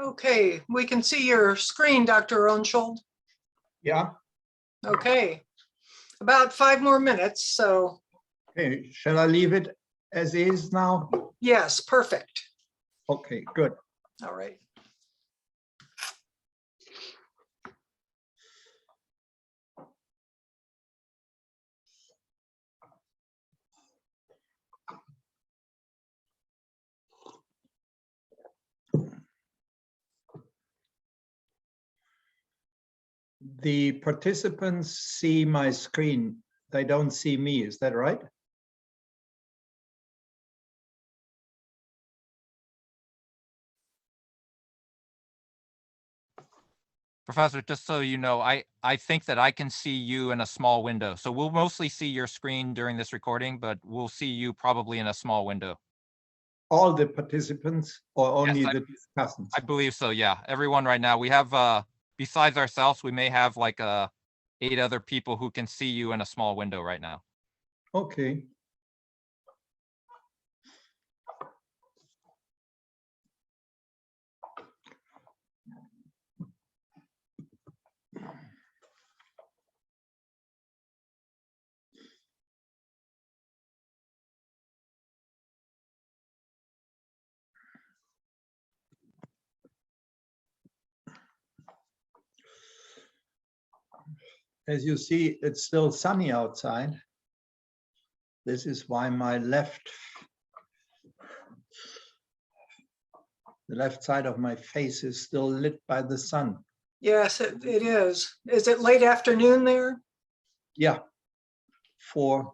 Okay, we can see your screen, Dr. Unschuld. Yeah. Okay, about 5 more minutes, so Okay. Shall I leave it as is now? yes, perfect. Okay, good. All right. The participants see my screen. They don't see me. Is that right? Professor, just so you know, I think that I can see you in a small window. So we'll mostly see your screen during this recording, but we'll see you probably in a small window. All the participants or only Yes, the discussants? I believe so, yeah. Everyone right now. We have, besides ourselves, we may have like 8 other people who can see you in a small window right now. Okay. As you see, it's still sunny outside. This is why the left side of my face is still lit by the sun. Yes, it is. Is it late afternoon there? Yeah, for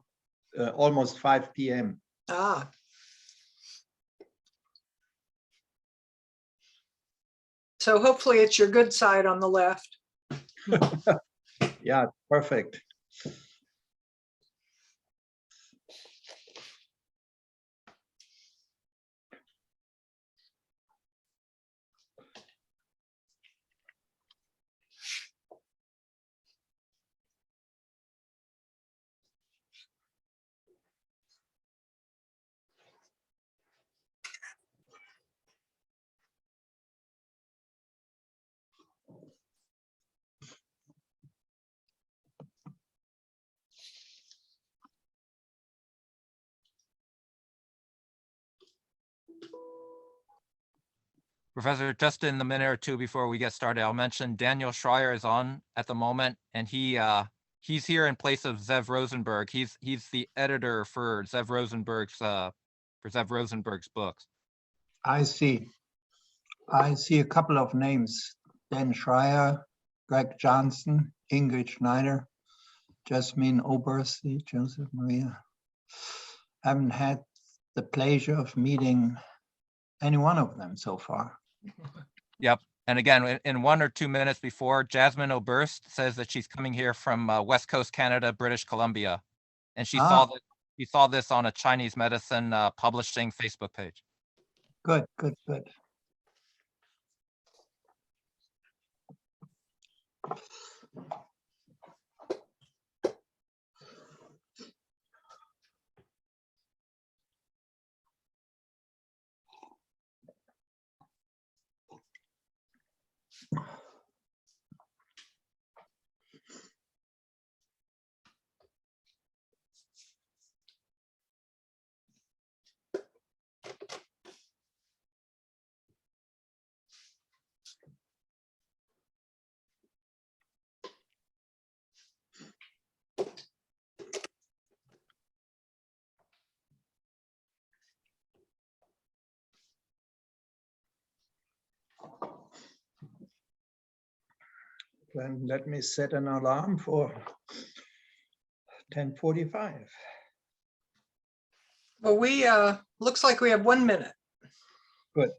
almost 5 p.m. Ah, so hopefully it's your good side on the left. Yeah, perfect. Professor, just in the minute or two before we get started, I'll mention Daniel Schreier is on at the moment, and he's here in place of Zev Rosenberg. He's the editor for Zev Rosenberg's books. I see a couple of names: Dan Schreier, Greg Johnson, Ingrid Schneider, Jasmine Oberste, Joseph Maria. Haven't had the pleasure of meeting any one of them so far. Yep. And again, in 1 or 2 minutes before, Jasmine Oberst says that she's coming here from West Coast Canada, British Columbia, and she saw this on a Chinese medicine publishing Facebook page. Good, good, good. Then let me set an alarm for 10:45. Well, we looks like we have 1 minute. Good.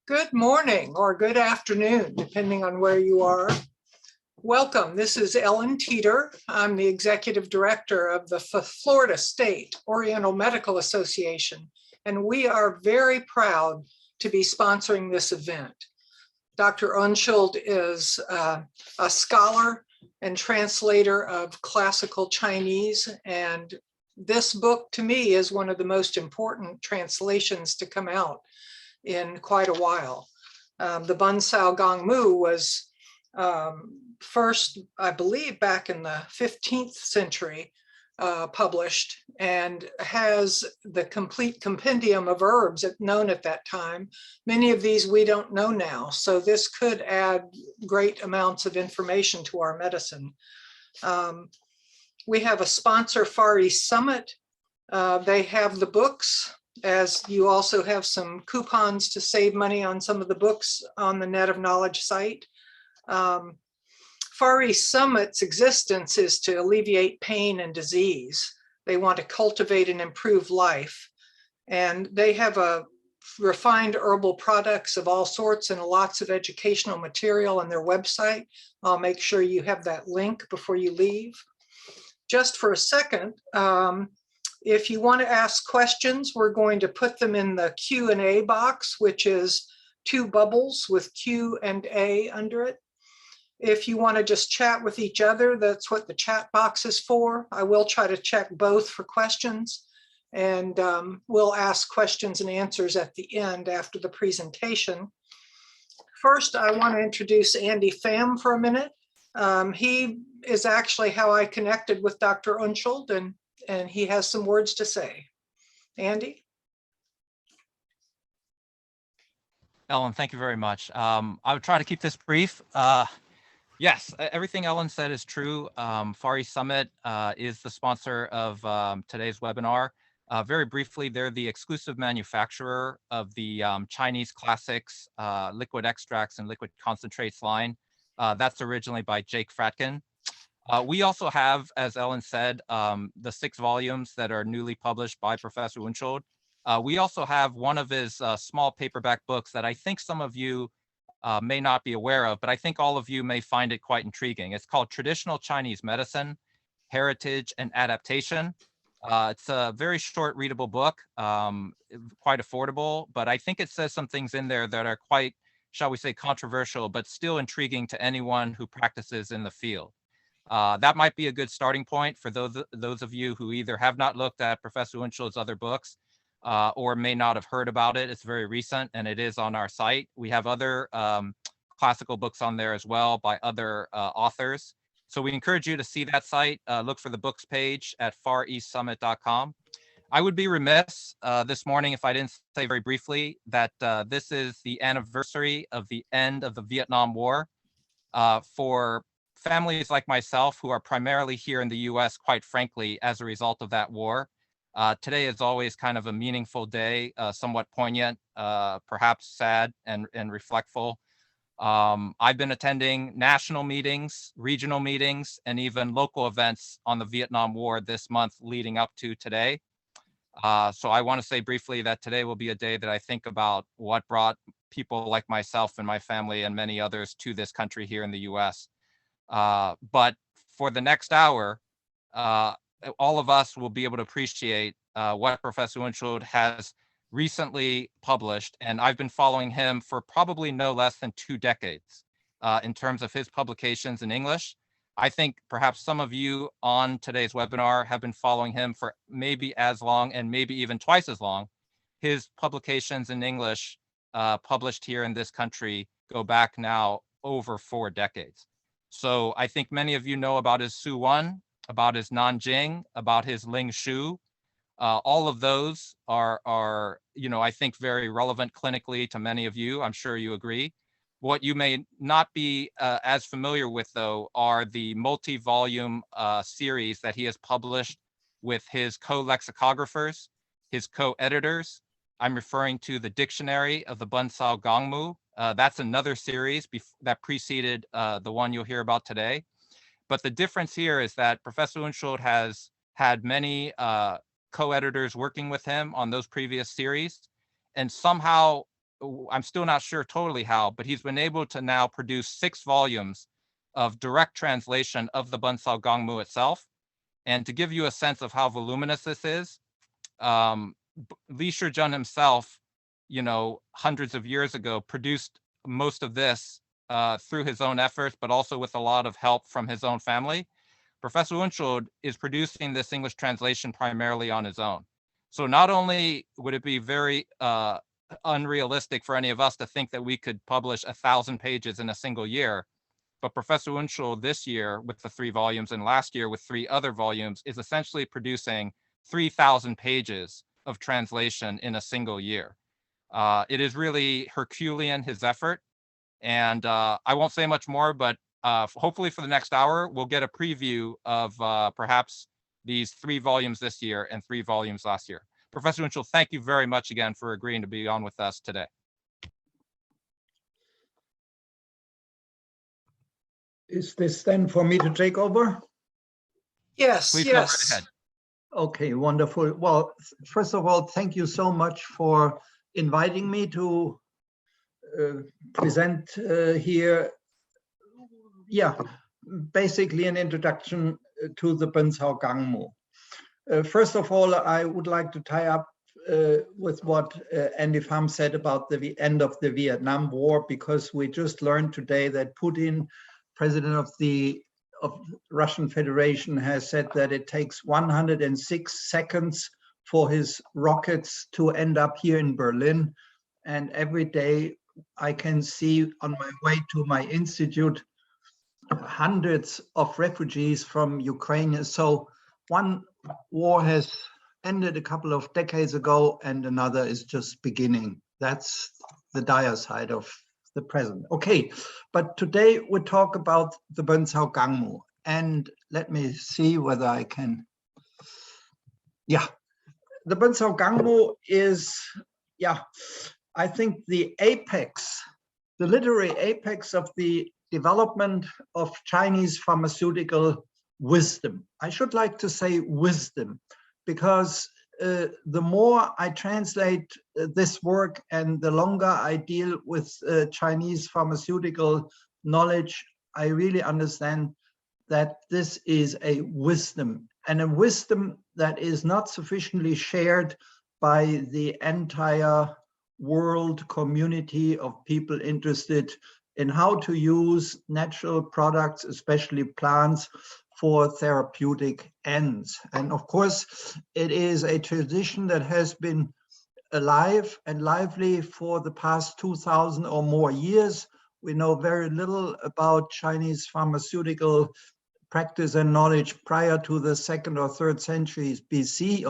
Good morning or good afternoon, depending on where you are. Welcome. This is Ellen Teeter. I'm the executive director of the Florida State Oriental Medical Association, and we are very proud to be sponsoring this event. Dr. Unschuld is a scholar and translator of classical Chinese, and this book to me is one of the most important translations to come out in quite a while. The Ben Cao Gang Mu was first, I believe, back in the 15th century, published, and has the complete compendium of herbs known at that time. Many of these we don't know now, so this could add great amounts of information to our medicine. We have a sponsor, Far East Summit. They have the books, as you also have some coupons to save money on some of the books on the Net of Knowledge site. Far East Summit's existence is to alleviate pain and disease. They want to cultivate and improve life. And they have a refined herbal products of all sorts and lots of educational material on their website. I'll make sure you have that link before you leave. Just for a second, if you want to ask questions, we're going to put them in the Q&A box, which is 2 bubbles with Q and A under it. If you want to just chat with each other, that's what the chat box is for. I will try to check both for questions, and we'll ask questions and answers at the end after the presentation. First, I want to introduce Andy Pham for a minute. He is actually how I connected with Dr. Unschuld, and he has some words to say. Andy? Ellen, thank you very much. I would try to keep this brief. Yes, everything Ellen said is true. Far East Summit is the sponsor of today's webinar. Very briefly, they're the exclusive manufacturer of the Chinese classics, liquid extracts and liquid concentrates line. That's originally by Jake Fratkin. We also have, as Ellen said, the 6 volumes that are newly published by Professor Unschuld. We also have one of his small paperback books that I think some of you may not be aware of, but I think all of you may find it quite intriguing. It's called Traditional Chinese Medicine, Heritage and Adaptation. It's a very short readable book, quite affordable, but I think it says some things in there that are quite, shall we say, controversial, but still intriguing to anyone who practices in the field. That might be a good starting point for those of you who either have not looked at Professor Unschuld's other books or may not have heard about it. It's very recent and it is on our site. We have other classical books on there as well by other authors. So we encourage you to see that site. Look for the books page at fareastsummit.com. I would be remiss this morning if I didn't say very briefly that this is the anniversary of the end of the Vietnam War. For families like myself who are primarily here in the US, quite frankly, as a result of that war, today is always kind of a meaningful day, somewhat poignant, perhaps sad and reflectful. I've been attending national meetings, regional meetings, and even local events on the Vietnam War this month leading up to today. So I want to say briefly that today will be a day that I think about what brought people like myself and my family and many others to this country here in the US. But for the next hour, all of us will be able to appreciate what Professor Unschuld has recently published, and I've been following him for probably no less than 2 decades in terms of his publications in English. I think perhaps some of you on today's webinar have been following him for maybe as long and maybe even twice as long. His publications in English published here in this country go back now over 4 decades. So I think many of you know about his Su Wen, about his Nanjing, about his Ling Shu. All of those are, you know, I think very relevant clinically to many of you. I'm sure you agree. What you may not be as familiar with, though, are the multi-volume series that he has published with his co-lexicographers, his co-editors. I'm referring to the Dictionary of the Ben Cao Gang Mu. That's another series that preceded the one you'll hear about today. But the difference here is that Professor Unschuld has had many co-editors working with him on those previous series. And somehow, I'm still not sure totally how, but he's been able to now produce 6 volumes of direct translation of the Ben Cao Gang Mu itself. And to give you a sense of how voluminous this is, Li Shizhen himself, hundreds of years ago, produced most of this through his own efforts, but also with a lot of help from his own family. Professor Unschuld is producing this English translation primarily on his own. So not only would it be very unrealistic for any of us to think that we could publish 1,000 pages in a single year, but Professor Unschuld this year with the 3 volumes and last year with 3 other volumes is essentially producing 3,000 pages of translation in a single year. It is really Herculean, his effort. And I won't say much more, but hopefully for the next hour, we'll get a preview of perhaps these 3 volumes this year and 3 volumes last year. Professor Unschuld, thank you very much again for agreeing to be on with us today. Is this then for me to take over? Yes, Please go right yes. ahead. Okay, wonderful. Well, first of all, thank you so much for inviting me to present here. Yeah, basically an introduction to the Ben Cao Gang Mu. First of all, I would like to tie up with what Andy Pham said about the end of the Vietnam War, because we just learned today that Putin, president of the Russian Federation, has said that it takes 106 seconds for his rockets to end up here in Berlin. And every day I can see on my way to my institute hundreds of refugees from Ukraine. So one war has ended a couple of decades ago and another is just beginning. That's the dire side of the present. Okay, but today we talk about the Ben Cao Gang Mu. And let me see whether I can. Yeah, the Ben Cao Gang Mu is, I think the apex, the literary apex of the development of Chinese pharmaceutical wisdom. I should like to say wisdom, because the more I translate this work and the longer I deal with Chinese pharmaceutical knowledge, I really understand that this is a wisdom, and a wisdom that is not sufficiently shared by the entire world community of people interested in how to use natural products, especially plants, for therapeutic ends. And of course, it is a tradition that has been alive and lively for the past 2,000 or more years. We know very little about Chinese pharmaceutical practice and knowledge prior to the 2nd or 3rd centuries BC.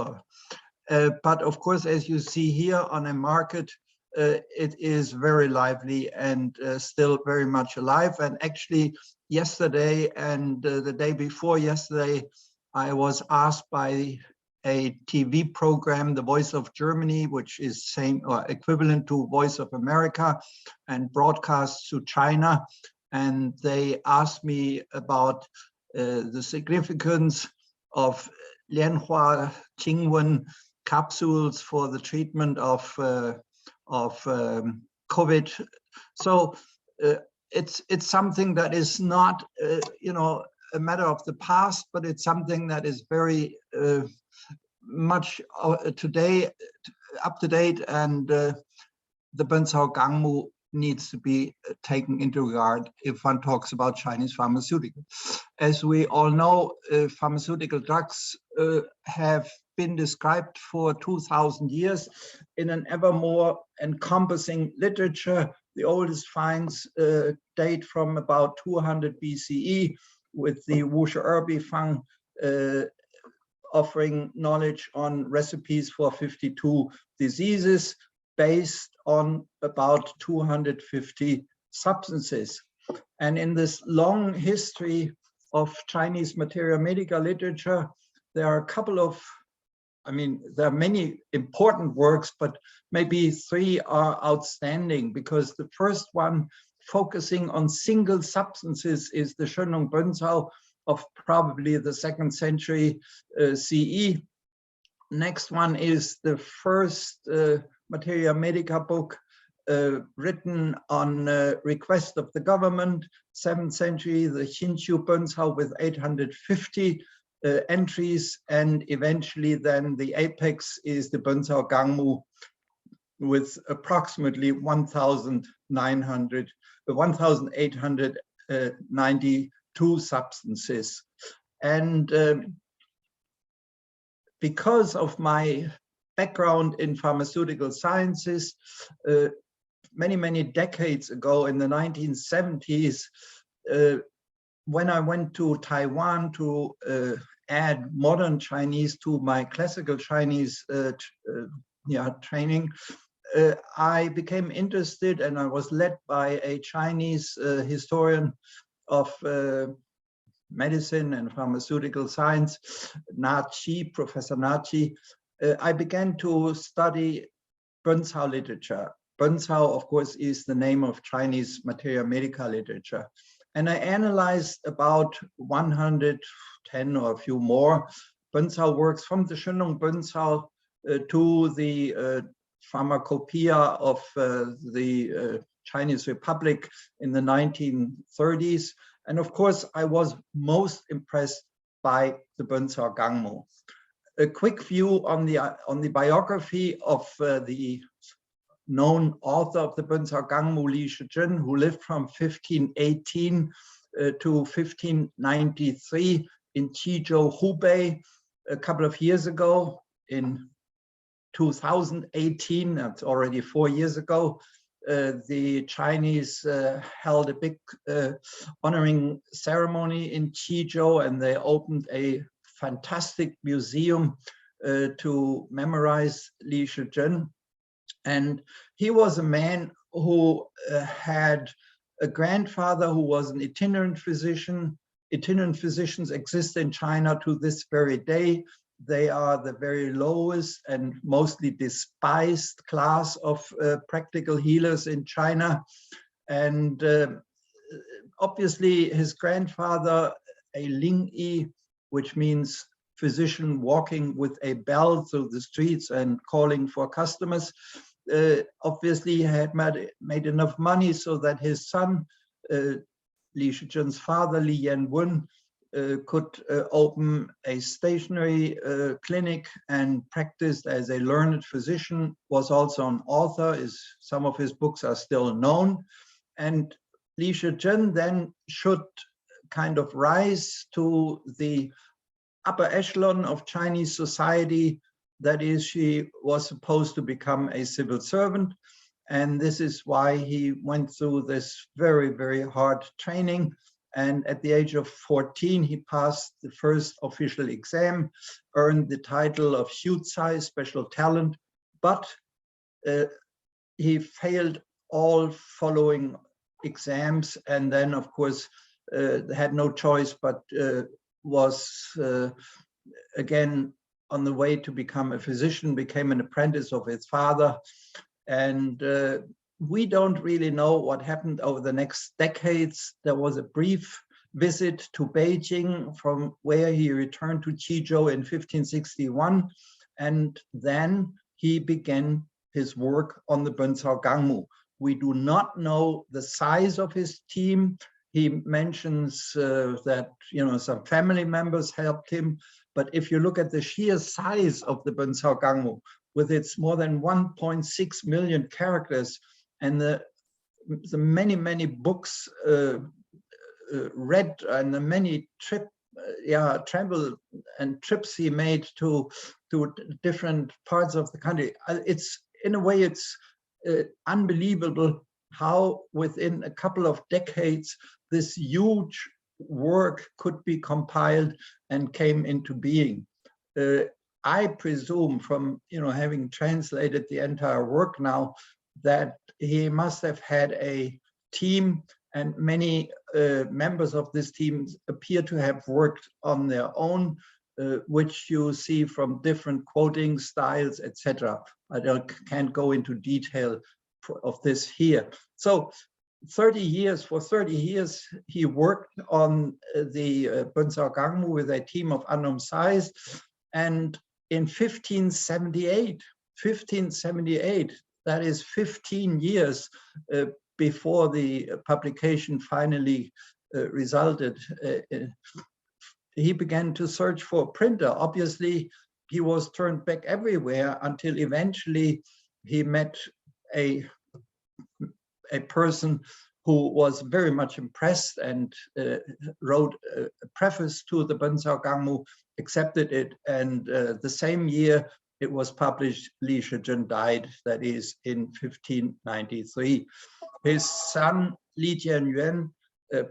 But of course, as you see here on a market, it is very lively and still very much alive. And actually, yesterday and the day before yesterday, I was asked by a TV program, The Voice of Germany, which is same or equivalent to Voice of America and broadcasts to China. And they asked me about the significance of Lianhua Qingwen capsules for the treatment of COVID. So it's something that is not, a matter of the past, but it's something that is very much today up to date, and the Ben Cao Gang Mu needs to be taken into regard if one talks about Chinese pharmaceuticals. As we all know, pharmaceutical drugs have been described for 2,000 years in an ever more encompassing literature. The oldest finds date from about 200 BCE, with the Wuxi Erbi Fang offering knowledge on recipes for 52 diseases based on about 250 substances. And in this long history of Chinese materia medica literature, there are a couple of I mean, there are many important works, but maybe 3 are outstanding, because the first one, focusing on single substances, is the Shennong Benzhao of probably the 2nd century CE. Next one is the first Materia Medica book written on request of the government, 7th century, the Xinshu Benzhao with 850 entries, and eventually then the apex is the Ben Cao Gang Mu with approximately 1,892 substances. And because of my background in pharmaceutical sciences, many decades ago in the 1970s, when I went to Taiwan to add modern Chinese to my classical Chinese training, I became interested, and I was led by a Chinese historian of medicine and pharmaceutical science, Professor Na Qi. I began to study Ben Cao literature. Ben Cao, of course, is the name of Chinese Materia Medica literature. And I analyzed about 110 or a few more Ben Cao works, from the Shennong Benzhao to the pharmacopoeia of the Chinese Republic in the 1930s. And of course, I was most impressed by the Ben Cao Gang Mu. A quick view on the biography of the known author of the Ben Cao Gang Mu, Li Shizhen, who lived from 1518 to 1593 in Qizhou, Hubei. A couple of years ago, in 2018, that's already 4 years ago, the Chinese held a big honoring ceremony in Qizhou, and they opened a fantastic museum to memorize Li Shizhen. And he was a man who had a grandfather who was an itinerant physician. Itinerant physicians exist in China to this very day. They are the very lowest and mostly despised class of practical healers in China. And obviously his grandfather, a Lingyi, which means physician walking with a bell through the streets and calling for customers, obviously had made enough money so that his son, Li Shizhen's father, Li Yanwen, could open a stationary clinic and practiced as a learned physician, was also an author. Some of his books are still known. And Li Shizhen then should kind of rise to the upper echelon of Chinese society. That is, she was supposed to become a civil servant. And this is why he went through this very, very hard training. And at the age of 14, he passed the first official exam, earned the title of Xucai, special talent, but he failed all following exams. And then, of course, had no choice, but was again on the way to become a physician, became an apprentice of his father. And we don't really know what happened over the next decades. There was a brief visit to Beijing, from where he returned to Qizhou in 1561. And then he began his work on the Ben Cao Gang Mu. We do not know the size of his team. He mentions that some family members helped him. But if you look at the sheer size of the Ben Cao Gang Mu, with its more than 1.6 million characters and the many books read, and the many travel and trips he made to different parts of the country, it's in a way it's unbelievable how within a couple of decades this huge work could be compiled and came into being. I presume, from having translated the entire work now, that he must have had a team, and many members of this team appear to have worked on their own. which you see from different quoting styles, etc. I can't go into detail of this here. So 30 years, for 30 years, he worked on the Ben Cao Gang Mu with a team of unknown size. And in 1578, that is 15 years before the publication finally resulted, he began to search for a printer. Obviously, he was turned back everywhere until eventually he met a person who was very much impressed and wrote a preface to the Ben Cao Gang Mu, accepted it, and the same year it was published, Li Shizhen died, that is in 1593. His son, Li Jianyuan,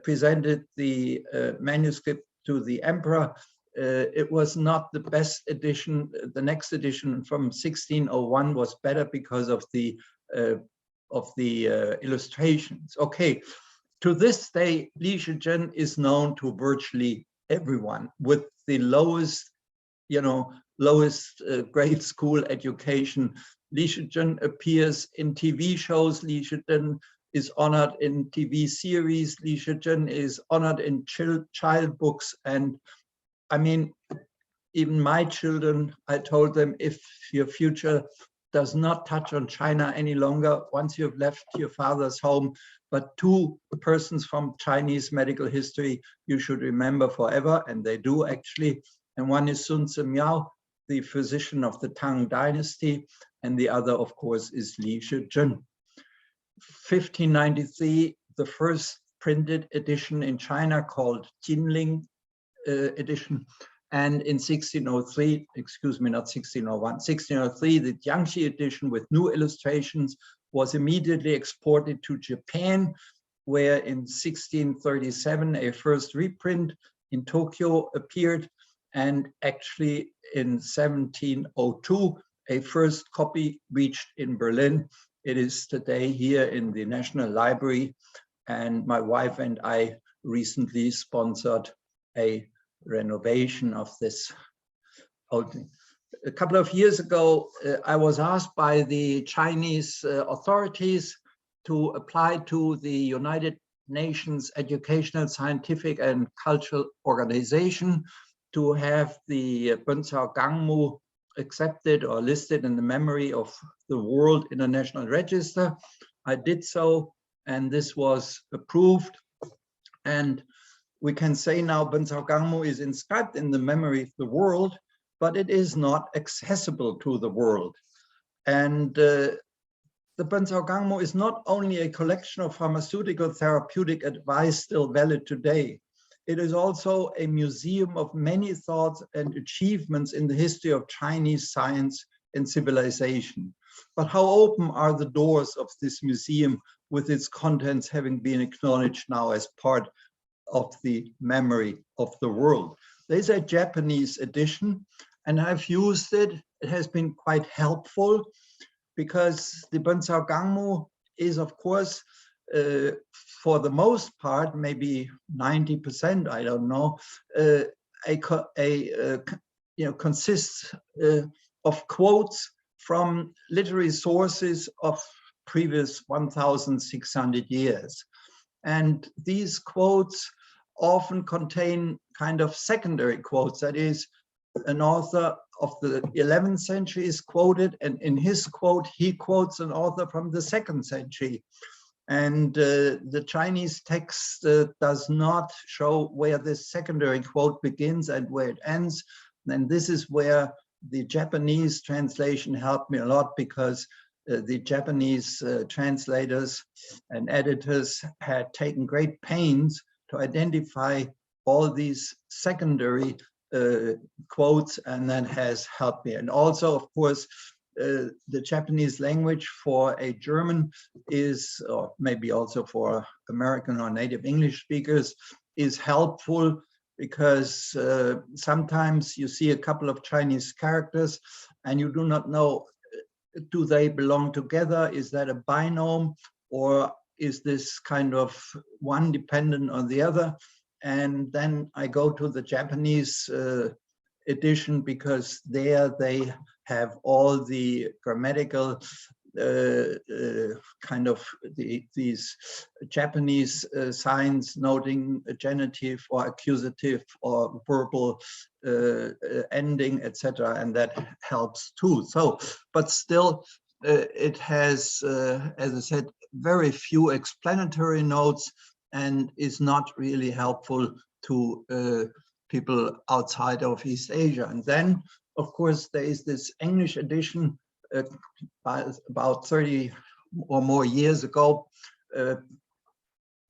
presented the manuscript to the emperor. It was not the best edition. The next edition from 1601 was better because of the illustrations. Okay, to this day, Li Shizhen is known to virtually everyone with the lowest, lowest grade school education. Li Shizhen appears in TV shows. Li Shizhen is honored in TV series. Li Shizhen is honored in child books. And I mean, even my children, I told them, if your future does not touch on China any longer, once you've left your father's home, but two persons from Chinese medical history you should remember forever, and they do actually. And one is Sun Miao, the physician of the Tang dynasty, and the other, of course, is Li Shizhen. 1593, the first printed edition in China called Jinling edition. And in 1603, excuse me, not 1601, 1603, the Jiangxi edition with new illustrations was immediately exported to Japan, where in 1637, a first reprint in Tokyo appeared. And actually in 1702, a first copy reached in Berlin. It is today here in the National Library. And my wife and I recently sponsored a renovation of this opening. A couple of years ago, I was asked by the Chinese authorities to apply to the United Nations Educational, Scientific and Cultural Organization to have the Ben Cao Gang Mu accepted or listed in the memory of the World International Register. I did so, and this was approved. And we can say now Ben Cao Gang Mu is inscribed in the memory of the world, but it is not accessible to the world. And the Ben Cao Gang Mu is not only a collection of pharmaceutical therapeutic advice still valid today, it is also a museum of many thoughts and achievements in the history of Chinese science and civilization. But how open are the doors of this museum with its contents having been acknowledged now as part of the memory of the world? There's a Japanese edition, and I've used it. It has been quite helpful because the Ben Cao Gang Mu is, of course, for the most part, maybe 90%, I don't know, consists of quotes from literary sources of previous 1,600 years. And these quotes often contain kind of secondary quotes. That is, an author of the 11th century is quoted, and in his quote, he quotes an author from the 2nd century. And the Chinese text does not show where this secondary quote begins and where it ends. And this is where the Japanese translation helped me a lot, because the Japanese translators and editors had taken great pains to identify all these secondary quotes, and that has helped me. And also, of course, the Japanese language for a German is, or maybe also for American or native English speakers, is helpful, because sometimes you see a couple of Chinese characters and you do not know, do they belong together? Is that a binomial, or is this kind of one dependent on the other? And then I go to the Japanese edition, because there they have all the grammatical kind of these Japanese signs noting a genitive or accusative or verbal ending, etc., and that helps too. So, but still, it has, as I said, very few explanatory notes and is not really helpful to people outside of East Asia. And then, of course, there is this English edition about 30 or more years ago,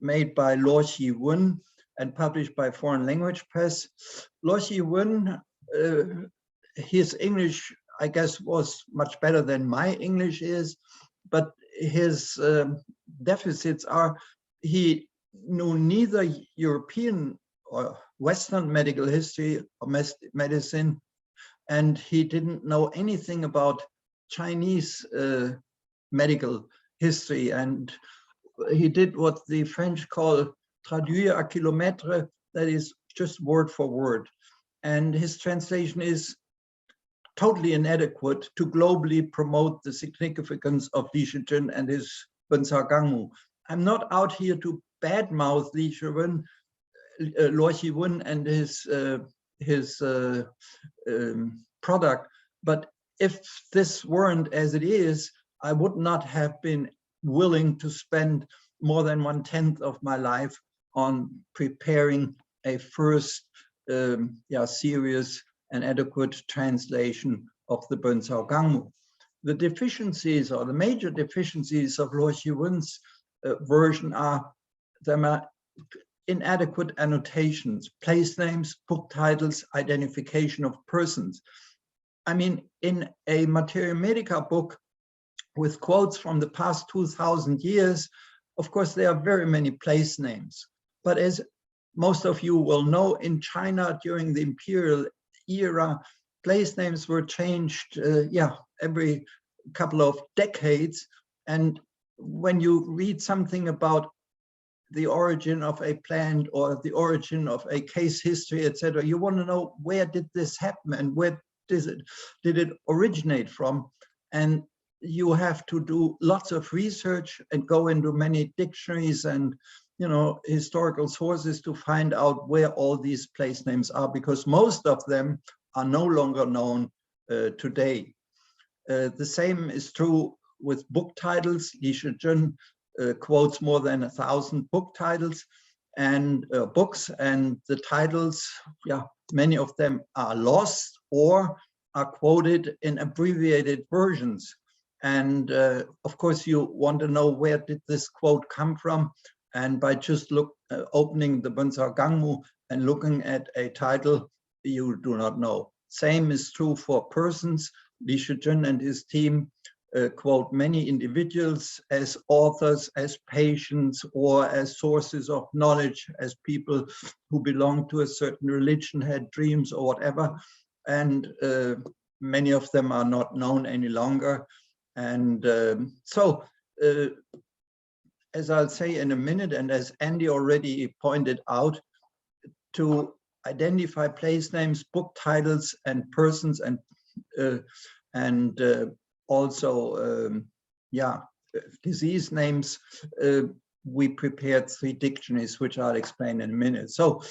made by Luo Xi-wen and published by Foreign Language Press. Luo Xi-wen, his English, I guess, was much better than my English is, but his deficits are he knew neither European or Western medical history or medicine, and he didn't know anything about Chinese medical history. And he did what the French call traduire à kilomètre, that is just word for word. And his translation is totally inadequate to globally promote the significance of Li Shizhen and his Ben Cao Gang Mu. I'm not out here to badmouth Luo Xi-wen and his product, but if this weren't as it is, I would not have been willing to spend more than 1/10 of my life on preparing a first serious and adequate translation of the Ben Cao Gang Mu. The deficiencies, or the major deficiencies, of Luo Xi-wen's version are inadequate annotations, place names, book titles, identification of persons. I mean, in a Materia Medica book with quotes from the past 2000 years, of course, there are very many place names. But as most of you will know, in China during the imperial era, place names were changed every couple of decades. And when you read something about the origin of a plant or the origin of a case history, etc., you want to know, where did this happen and where did it originate from? And you have to do lots of research and go into many dictionaries and historical sources to find out where all these place names are, because most of them are no longer known today. The same is true with book titles. Li Shizhen quotes more than 1,000 book titles and books, and the titles, many of them are lost or are quoted in abbreviated versions. And of course, you want to know, where did this quote come from? And by just opening the Ben Cao Gang Mu and looking at a title, you do not know. Same is true for persons. Li Shizhen and his team quote many individuals as authors, as patients, or as sources of knowledge, as people who belong to a certain religion, had dreams or whatever. And many of them are not known any longer. And as I'll say in a minute, and as Andy already pointed out, to identify place names, book titles, and persons, and also disease names, we prepared 3 dictionaries, which I'll explain in a minute. So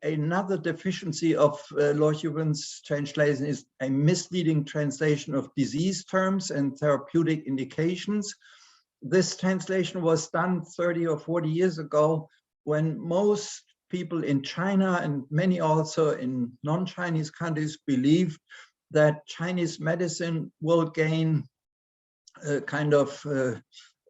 another deficiency of Luo Xi-wen's translation is a misleading translation of disease terms and therapeutic indications. This translation was done 30 or 40 years ago, when most people in China and many also in non-Chinese countries believed that Chinese medicine will gain a kind of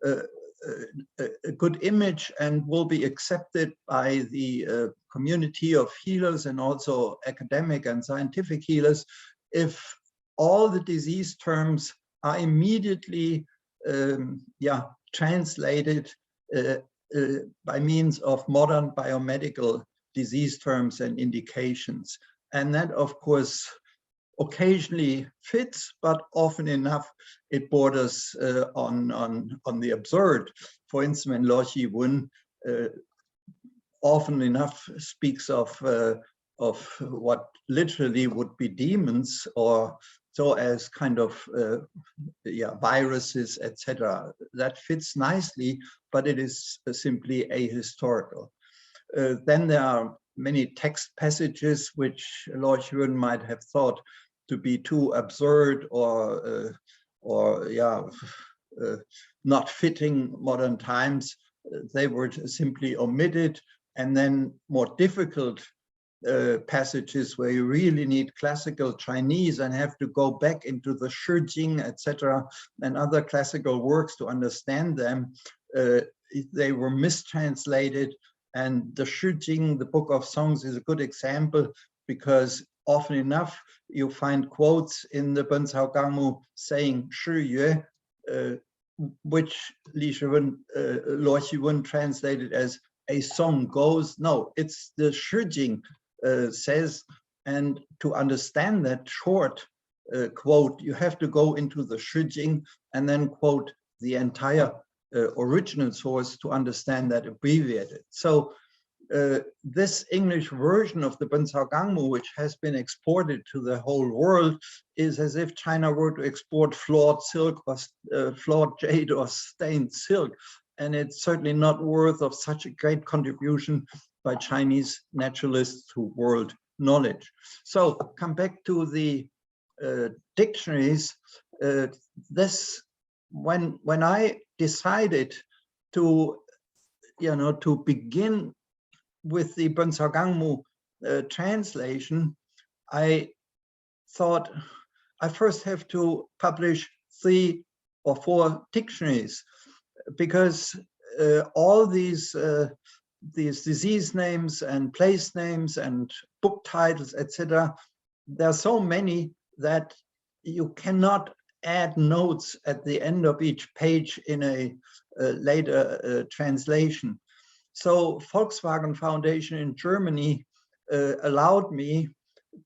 a good image and will be accepted by the community of healers and also academic and scientific healers if all the disease terms are immediately translated by means of modern biomedical disease terms and indications. And that, of course, occasionally fits, but often enough it borders on the absurd. For instance, when Luo Xi-wen often enough speaks of what literally would be demons, or so as kind of viruses, etc. That fits nicely, but it is simply ahistorical. Then there are many text passages which Lord Yuan might have thought to be too absurd or not fitting modern times. They were simply omitted, and then more difficult passages where you really need classical Chinese and have to go back into the Shijing, etc., and other classical works to understand them. They were mistranslated, and the Shijing, the Book of Songs, is a good example, because often enough you find quotes in the Ben Cao Gang Mu saying Shi Yue, which Lord Yuan translated as a song goes. No, it's the Shijing says, and to understand that short quote, you have to go into the Shijing and then quote the entire original source to understand that abbreviated. So this English version of the Ben Cao Gang Mu, which has been exported to the whole world, is as if China were to export flawed silk or flawed jade or stained silk. And it's certainly not worth of such a great contribution by Chinese naturalists to world knowledge. So come back to the dictionaries. When I decided to, to begin with the Ben Cao Gang Mu translation, I thought I first have to publish 3 or 4 dictionaries, because all these disease names and place names and book titles, etc., there are so many that you cannot add notes at the end of each page in a later translation. So Volkswagen Foundation in Germany allowed me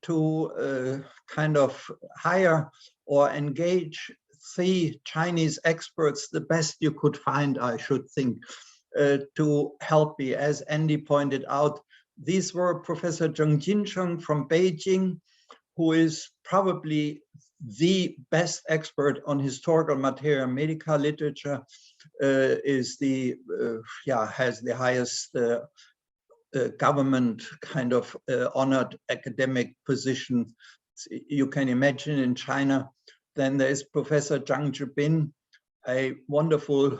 to kind of hire or engage 3 Chinese experts, the best you could find, I should think, to help me. As Andy pointed out, these were Professor Zheng Jincheng from Beijing, who is probably the best expert on historical materia medica literature, is the has the highest government kind of honored academic position you can imagine in China. Then there's Professor Zhang Zhibin, a wonderful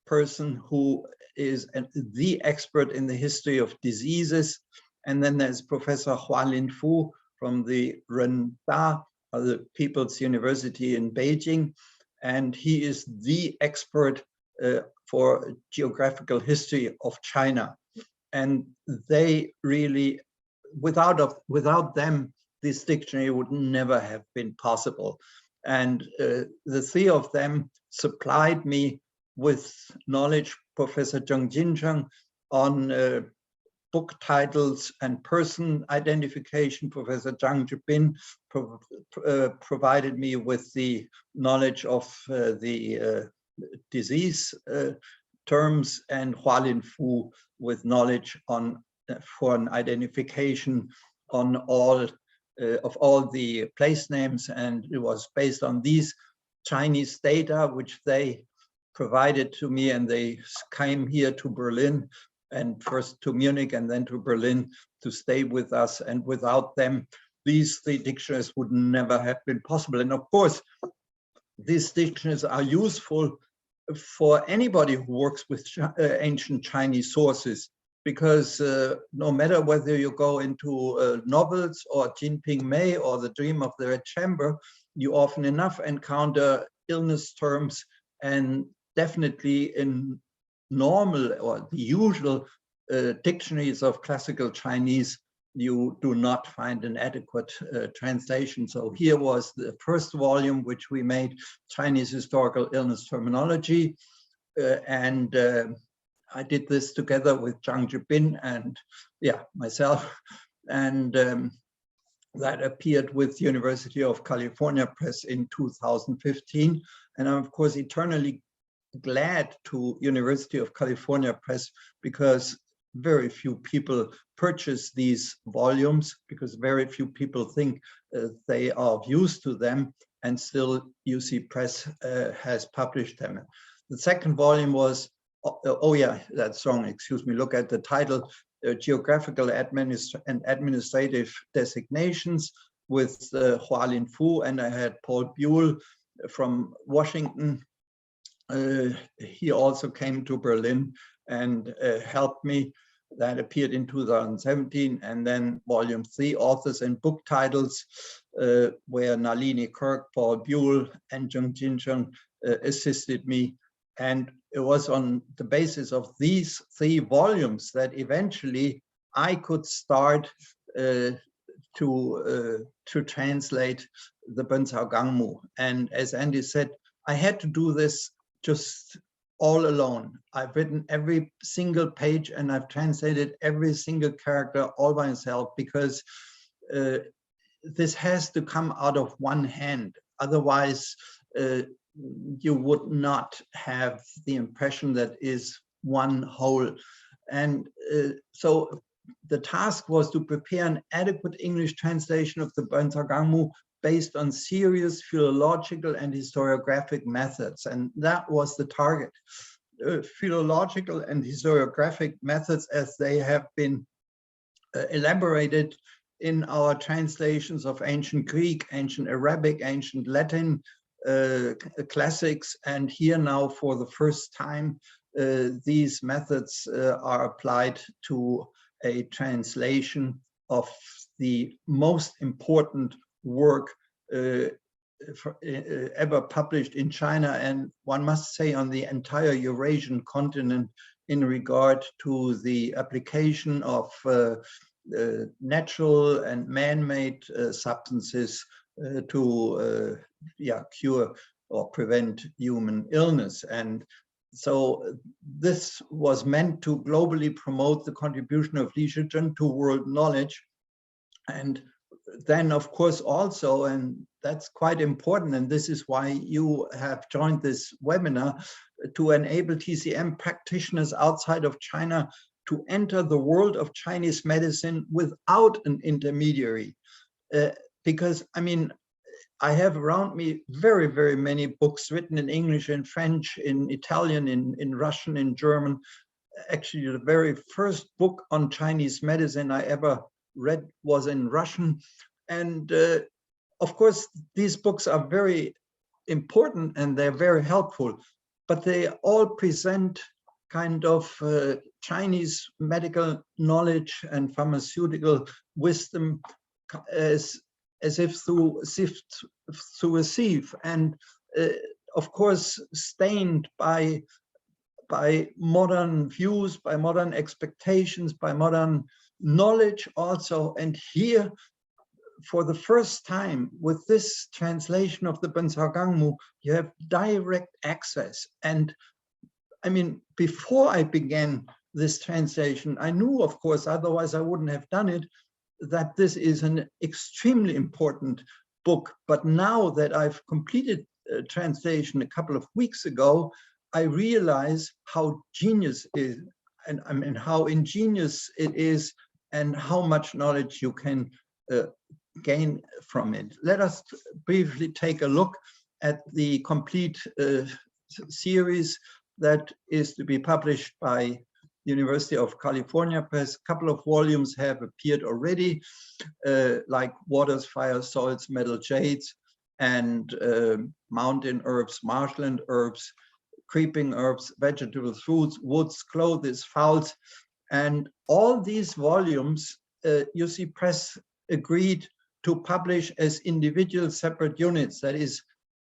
person who is the expert in the history of diseases. And then there's Professor Hualin Fu from the Renda, the People's University in Beijing. And he is the expert for geographical history of China. And they really, without them, this dictionary would never have been possible. And the 3 of them supplied me with knowledge. Professor Zheng Jincheng on book titles and person identification. Professor Zhang Zhibin provided me with the knowledge of the disease terms, and Hualin Fu with knowledge on for an identification on all of all the place names. And it was based on these Chinese data which they provided to me, and they came here to Berlin, and first to Munich and then to Berlin to stay with us. And without them, these 3 dictionaries would never have been possible. And of course, these dictionaries are useful for anybody who works with ancient Chinese sources, because no matter whether you go into novels or Jinping Mei or The Dream of the Red Chamber, you often enough encounter illness terms, and definitely in normal or the usual dictionaries of classical Chinese, you do not find an adequate translation. So here was the first volume which we made, Chinese Historical Illness Terminology, and I did this together with Zhang Zhibin and myself, and that appeared with University of California Press in 2015. And I'm of course eternally glad to University of California Press, because very few people purchase these volumes because very few people think they are of use to them, and still UC Press has published them. The second volume was, oh yeah, that's wrong, excuse me, look at the title, Geographical and Administrative Designations, with Hualin Fu, and I had Paul Buell from Washington. He also came to Berlin and helped me. That appeared in 2017, and then volume 3, authors and book titles, where Nalini Kirk, Paul Buell, and Jung Jincheng assisted me. And it was on the basis of these 3 volumes that eventually I could start to translate the Ben Cao Gang Mu. And as Andy said, I had to do this just all alone. I've written every single page and I've translated every single character all by myself, because this has to come out of one hand. Otherwise, you would not have the impression that is one whole. And so the task was to prepare an adequate English translation of the Ben Cao Gang Mu based on serious philological and historiographic methods. And that was the target. Philological and historiographic methods, as they have been elaborated in our translations of ancient Greek, ancient Arabic, ancient Latin classics. And here now, for the first time, these methods are applied to a translation of the most important work ever published in China, and one must say on the entire Eurasian continent, in regard to the application of natural and man-made substances to cure or prevent human illness. And so this was meant to globally promote the contribution of Li Shizhen to world knowledge. And then, of course, also, and that's quite important, and this is why you have joined this webinar, to enable TCM practitioners outside of China to enter the world of Chinese medicine without an intermediary. Because, I mean, I have around me very, very many books written in English, in French, in Italian, in Russian, in German. Actually, the very first book on Chinese medicine I ever read was in Russian. And of course, these books are very important and they're very helpful, but they all present kind of Chinese medical knowledge and pharmaceutical wisdom as if through a sieve, and of course stained by modern views, by modern expectations, by modern knowledge also. And here, for the first time, with this translation of the Ben Cao Gang Mu, you have direct access. And I mean, before I began this translation, I knew, of course, otherwise I wouldn't have done it, that this is an extremely important book. But now that I've completed translation a couple of weeks ago, I realize how genius is, and I mean how ingenious it is, and how much knowledge you can gain from it. Let us briefly take a look at the complete series that is to be published by University of California Press. A couple of volumes have appeared already, like Waters, Fire, Salts, Metal Jades, and Mountain Herbs, Marshland Herbs, Creeping Herbs, Vegetables, Fruits, Woods, Clothes, Fowls. And all these volumes, UC Press agreed to publish as individual separate units. That is,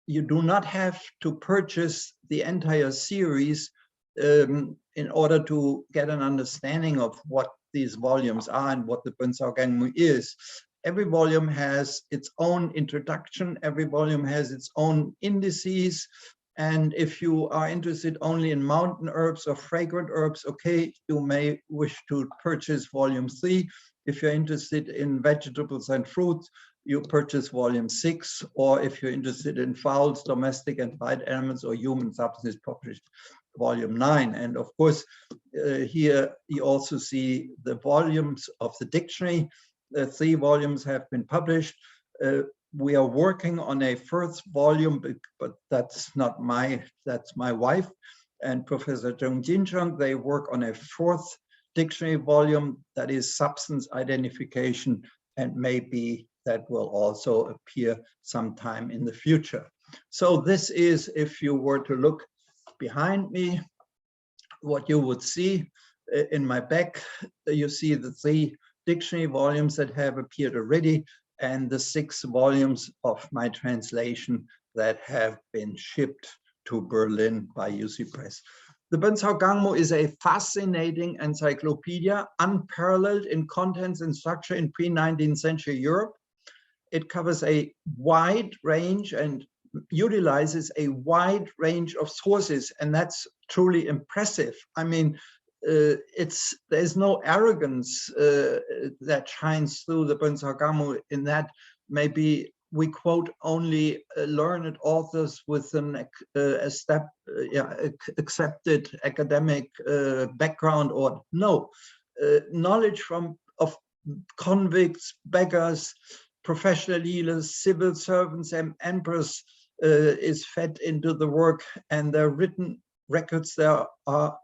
you do not have to purchase the entire series in order to get an understanding of what these volumes are and what the Ben Cao Gang Mu is. Every volume has its own introduction. Every volume has its own indices. And if you are interested only in mountain herbs or fragrant herbs, okay, you may wish to purchase volume 3. If you're interested in vegetables and fruits, you purchase volume 6. Or if you're interested in fowls, domestic and wild animals, or human substances, published volume 9. And of course, here you also see the volumes of the dictionary. 3 volumes have been published. We are working on a 1st volume, but that's my wife and Professor Zheng Jincheng. They work on a 4th dictionary volume, that is substance identification, and maybe that will also appear sometime in the future. So this is, if you were to look behind me, what you would see. In my back, you see the 3 dictionary volumes that have appeared already, and the 6 volumes of my translation that have been shipped to Berlin by UC Press. The Ben Cao Gang Mu is a fascinating encyclopedia, unparalleled in contents and structure in pre-19th century Europe. It covers a wide range and utilizes a wide range of sources, and that's truly impressive. I mean, there's no arrogance that shines through the Ben Cao Gang Mu in that maybe we quote only learned authors with an accepted academic background, or no, knowledge of convicts, beggars, professional healers, civil servants, and emperors is fed into the work, and the written records there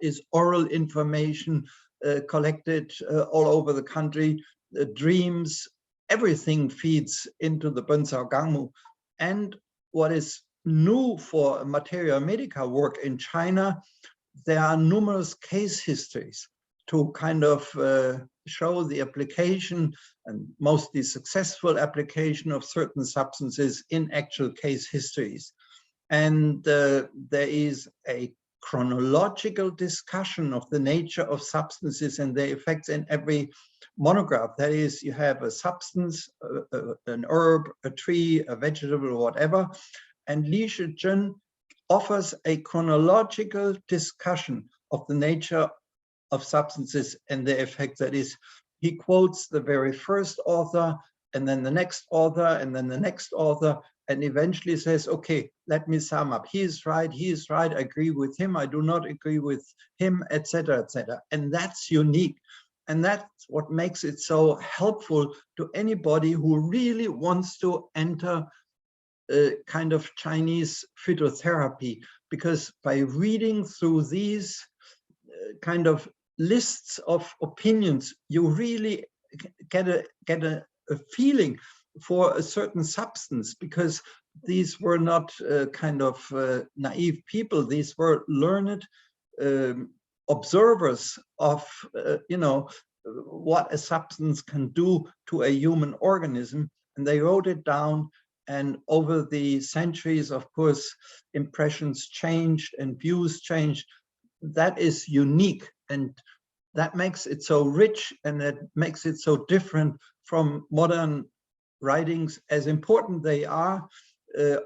is oral information collected all over the country, dreams, everything feeds into the Ben Cao Gang Mu. And what is new for materia medica work in China, there are numerous case histories to kind of show the application and mostly successful application of certain substances in actual case histories. And there is a chronological discussion of the nature of substances and their effects in every monograph. That is, you have a substance, an herb, a tree, a vegetable, or whatever, and Li Shizhen offers a chronological discussion of the nature of substances and their effects. That is, he quotes the very first author, and then the next author, and then the next author, and eventually says, okay, let me sum up. He is right, I agree with him, I do not agree with him, etc., etc. And that's unique. And that's what makes it so helpful to anybody who really wants to enter a kind of Chinese phytotherapy, because by reading through these kind of lists of opinions, you really get a feeling for a certain substance, because these were not kind of naive people. These were learned observers of, what a substance can do to a human organism, and they wrote it down. And over the centuries, of course, impressions changed and views changed. That is unique, and that makes it so rich, and that makes it so different from modern writings, as important they are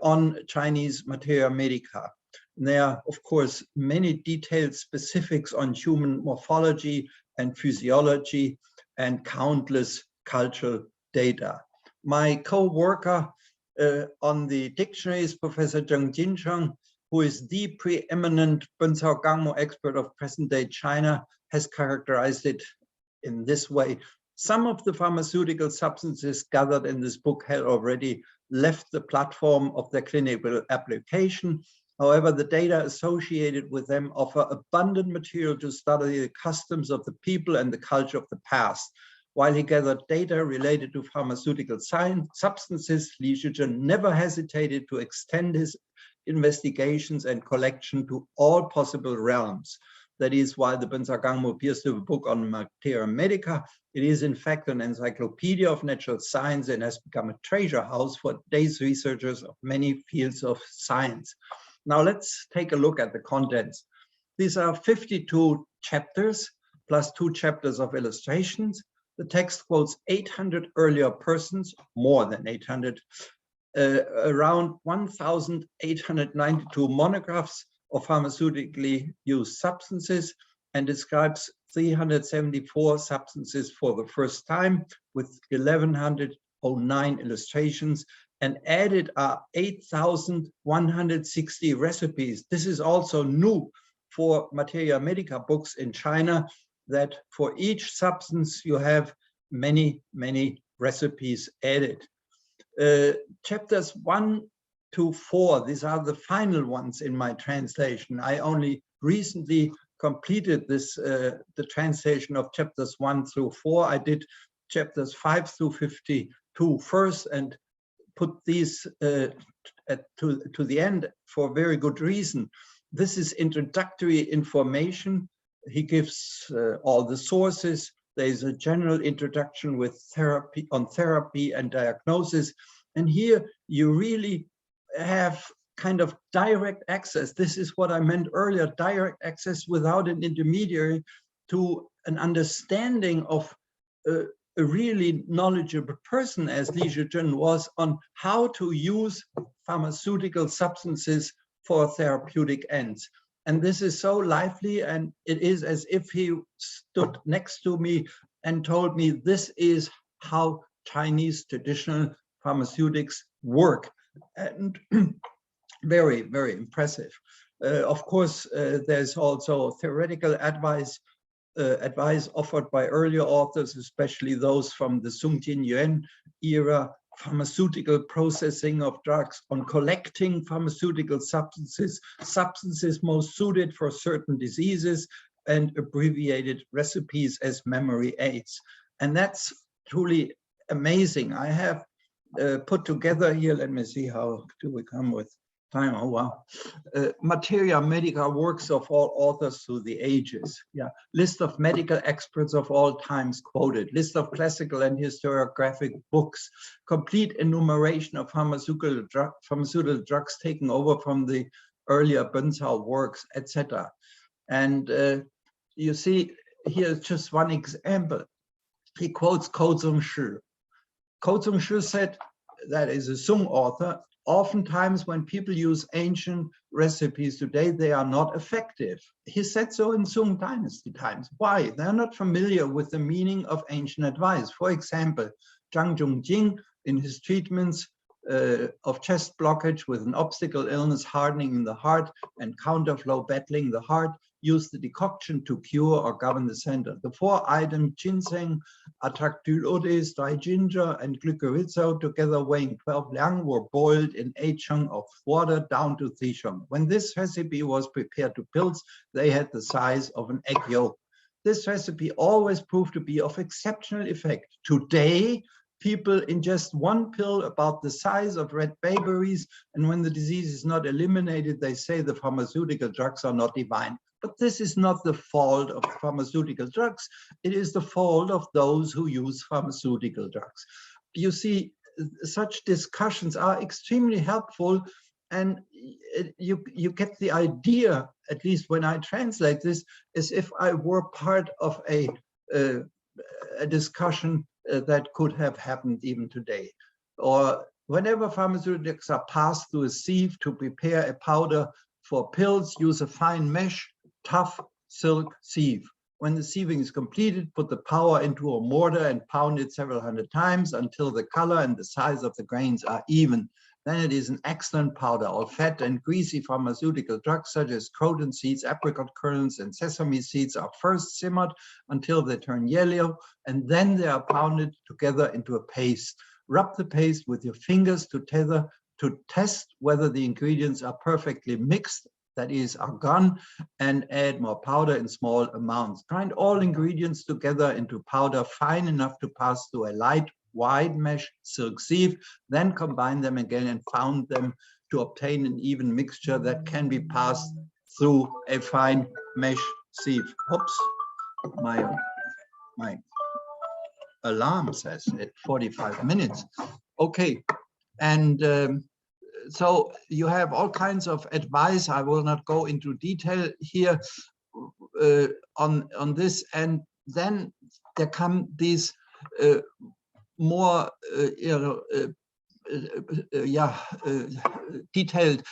on Chinese materia medica. And there are, of course, many detailed specifics on human morphology and physiology and countless cultural data. My co-worker on the dictionary is Professor Zheng Jincheng, who is the preeminent Ben Cao Gang Mu expert of present-day China, has characterized it in this way. Some of the pharmaceutical substances gathered in this book had already left the platform of their clinical application. However, the data associated with them offer abundant material to study the customs of the people and the culture of the past. While he gathered data related to pharmaceutical substances, Li Shizhen never hesitated to extend his investigations and collection to all possible realms. That is why the Ben Cao Gang Mu appears to be a book on materia medica. It is in fact an encyclopedia of natural science and has become a treasure house for today's researchers of many fields of science. Now let's take a look at the contents. These are 52 chapters plus 2 chapters of illustrations. The text quotes 800 earlier persons, more than 800, around 1,892 monographs of pharmaceutically used substances, and describes 374 substances for the first time with 1,109 illustrations, and added are 8,160 recipes. This is also new. for Materia Medica books in China, that for each substance you have many, many recipes added. Chapters 1 to 4, these are the final ones in my translation. I only recently completed this, the translation of chapters 1 through 4. I did chapters 5 through 52 first and put these to the end for very good reason. This is introductory information. He gives all the sources. There is a general introduction with therapy and diagnosis. And here you really have kind of direct access. This is what I meant earlier, direct access without an intermediary to an understanding of a really knowledgeable person, as Li Zhizhen was, on how to use pharmaceutical substances for therapeutic ends. And this is so lively, and it is as if he stood next to me and told me this is how Chinese traditional pharmaceutics work. And very, very impressive. Of course, there's also theoretical advice offered by earlier authors, especially those from the Sung Jin Yuan era, pharmaceutical processing of drugs, on collecting pharmaceutical substances, substances most suited for certain diseases, and abbreviated recipes as memory aids. And that's truly amazing. I have put together here, let me see, how do we come with time? Oh, wow. Materia Medica works of all authors through the ages. Yeah. List of medical experts of all times quoted. List of classical and historiographic books. Complete enumeration of pharmaceutical drugs taken over from the earlier Ben Cao works, etc. And you see, here's just one example. He quotes Cao Zhongshi. Cao Zhongshi said, that is a Sung author, oftentimes when people use ancient recipes today, they are not effective. He said so in Sung Dynasty times. Why? They're not familiar with the meaning of ancient advice. For example, Zhang Zhongjing, in his treatments of chest blockage with an obstacle illness hardening in the heart and counterflow battling the heart, used the decoction to cure or govern the center. The 4-item ginseng, atractylodes, dry ginger, and glycyrrhizol, together weighing 12 liang, were boiled in 8 chung of water down to 3 chung. When this recipe was prepared to pills, they had the size of an egg yolk. This recipe always proved to be of exceptional effect. Today, people ingest 1 pill about the size of red bayberries, and when the disease is not eliminated, they say the pharmaceutical drugs are not divine. But this is not the fault of pharmaceutical drugs. It is the fault of those who use pharmaceutical drugs. You see, such discussions are extremely helpful, and you get the idea, at least when I translate this, as if I were part of a discussion that could have happened even today. Or whenever pharmaceuticals are passed through a sieve to prepare a powder for pills, use a fine mesh, tough silk sieve. When the sieving is completed, put the powder into a mortar and pound it several hundred times until the color and the size of the grains are even. Then it is an excellent powder. All fat and greasy pharmaceutical drugs such as croton seeds, apricot kernels, and sesame seeds are first simmered until they turn yellow, and then they are pounded together into a paste. Rub the paste with your fingers to test whether the ingredients are perfectly mixed, that is, are gone, and add more powder in small amounts. Grind all ingredients together into powder fine enough to pass through a light, wide mesh silk sieve, then combine them again and pound them to obtain an even mixture that can be passed through a fine mesh sieve. Oops, my alarm says at 45 minutes. Okay, and so you have all kinds of advice. I will not go into detail here on this. And then there come these more, detailed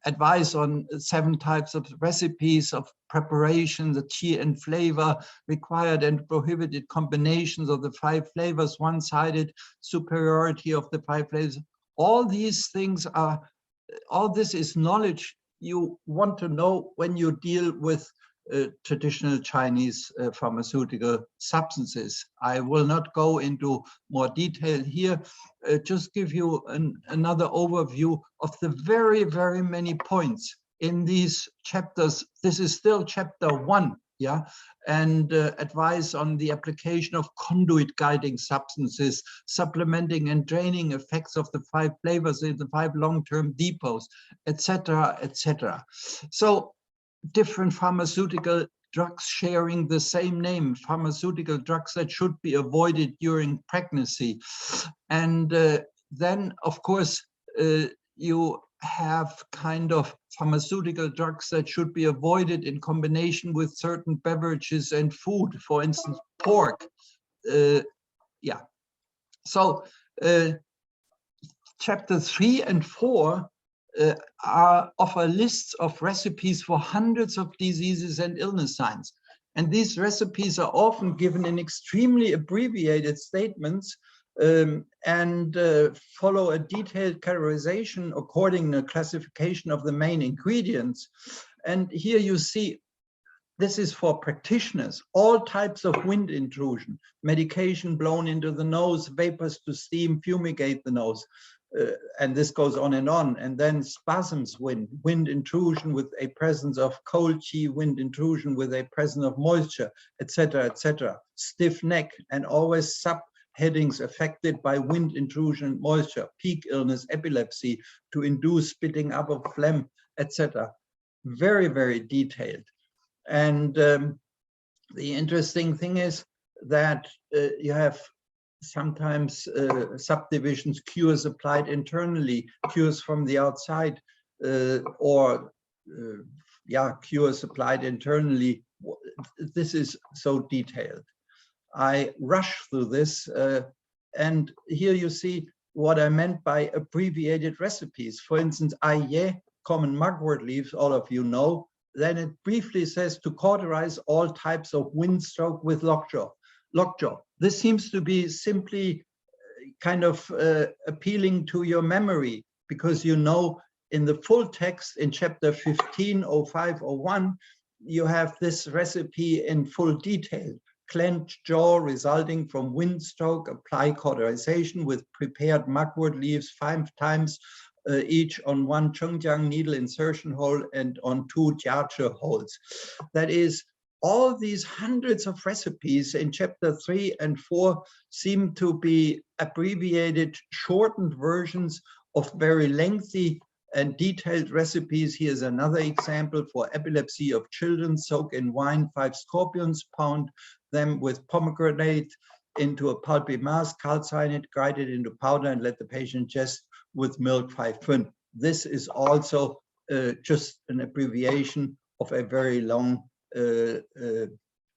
advice on 7 types of recipes of preparation, the tea and flavor, required and prohibited combinations of the 5 flavors, one-sided superiority of the 5 flavors. All these things are, all this is knowledge you want to know when you deal with traditional Chinese pharmaceutical substances. I will not go into more detail here, just give you another overview of the very, very many points in these chapters. This is still chapter 1, yeah, and advice on the application of conduit guiding substances, supplementing and draining effects of the 5 flavors in the 5 long-term depots, etc., etc. So different pharmaceutical drugs sharing the same name, pharmaceutical drugs that should be avoided during pregnancy. And then, of course, you have kind of pharmaceutical drugs that should be avoided in combination with certain beverages and food, for instance, pork. Yeah. So chapter 3 and 4 offer lists of recipes for hundreds of diseases and illness signs. And these recipes are often given in extremely abbreviated statements and follow a detailed categorization according to classification of the main ingredients. And here you see, this is for practitioners, all types of wind intrusion, medication blown into the nose, vapors to steam, fumigate the nose. And this goes on. And then spasms wind intrusion with a presence of cold chi, wind intrusion with a presence of moisture, etc., etc. Stiff neck, and always subheadings affected by wind intrusion, moisture, peak illness, epilepsy, to induce spitting up of phlegm, etc. Very, very detailed. And the interesting thing is that you have sometimes subdivisions, cures applied internally, cures from the outside, or cures applied internally. This is so detailed. I rush through this, and here you see what I meant by abbreviated recipes. For instance, aye, common mugwort leaves, all of you know. Then it briefly says to cauterize all types of windstroke with lockjaw. This seems to be simply kind of appealing to your memory, because you know in the full text in chapter 15:05:01, you have this recipe in full detail. Clenched jaw resulting from windstroke, apply cauterization with prepared mugwort leaves 5 times each on 1 chengjiang needle insertion hole and on 2 jiache holes. That is, all these hundreds of recipes in chapter 3 and 4 seem to be abbreviated, shortened versions of very lengthy and detailed recipes. Here's another example for epilepsy of children. Soak in wine 5 scorpions, pound them with pomegranate into a pulpy mass, calcine it, grind it into powder, and let the patient ingest with milk 5 Pfund. This is also just an abbreviation of a very long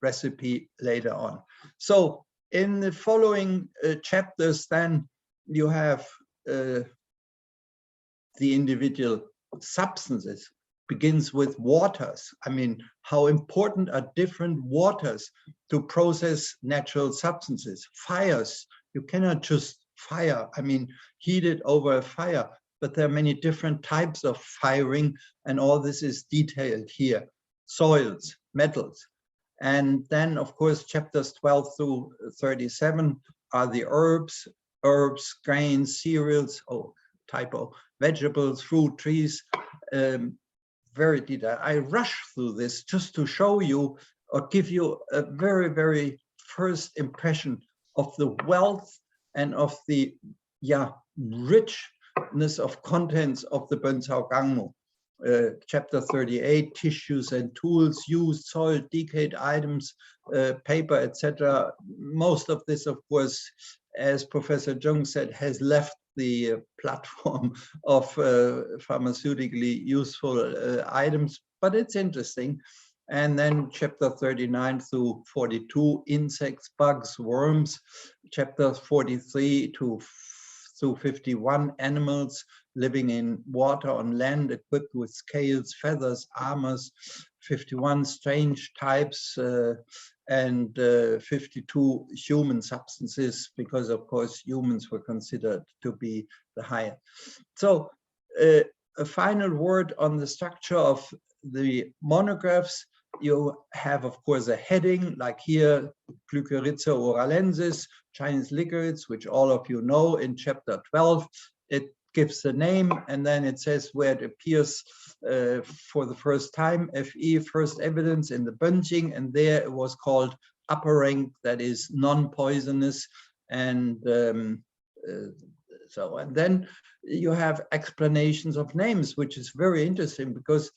recipe later on. So in the following chapters, then you have the individual substances. Begins with waters. I mean, how important are different waters to process natural substances? Fires, you cannot just fire, I mean, heat it over a fire, but there are many different types of firing, and all this is detailed here. Soils, metals. And then, of course, chapters 12 through 37 are the herbs, grains, cereals, vegetables, fruit, trees, very detailed. I rush through this just to show you or give you a very, very first impression of the wealth and of the richness of contents of the Ben Cao Gang Mu. Chapter 38, tissues and tools, used, soiled, decayed items, paper, etc. Most of this, of course, as Professor Jung said, has left the platform of pharmaceutically useful items, but it's interesting. And then chapter 39 through 42, insects, bugs, worms. Chapter 43 through 51, animals living in water, on land, equipped with scales, feathers, armors. 51, strange types, and 52 human substances, because of course humans were considered to be the higher. So a a final word on the structure of the monographs. You have, of course, a heading, like here, Glycyrrhiza oralensis, Chinese licorice, which all of you know in chapter 12. It gives the name, and then it says where it appears for the first time, FE, first evidence in the Benjing, and there it was called upper rank, that is non-poisonous, and so, and then you have explanations of names, which is very interesting because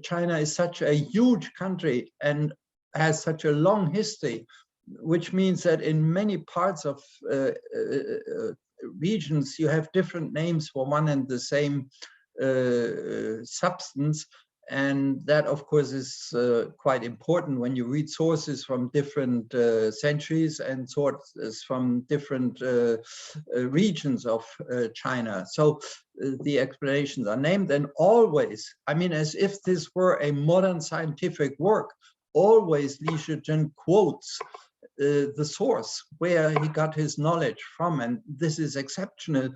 China is such a huge country and has such a long history, which means that in many parts of regions, you have different names for one and the same substance. And that, of course, is quite important when you read sources from different centuries and sources from different regions of China. So the explanations are named, and always, I mean, as if this were a modern scientific work, always Li Shizhen quotes the source where he got his knowledge from. And this is exceptional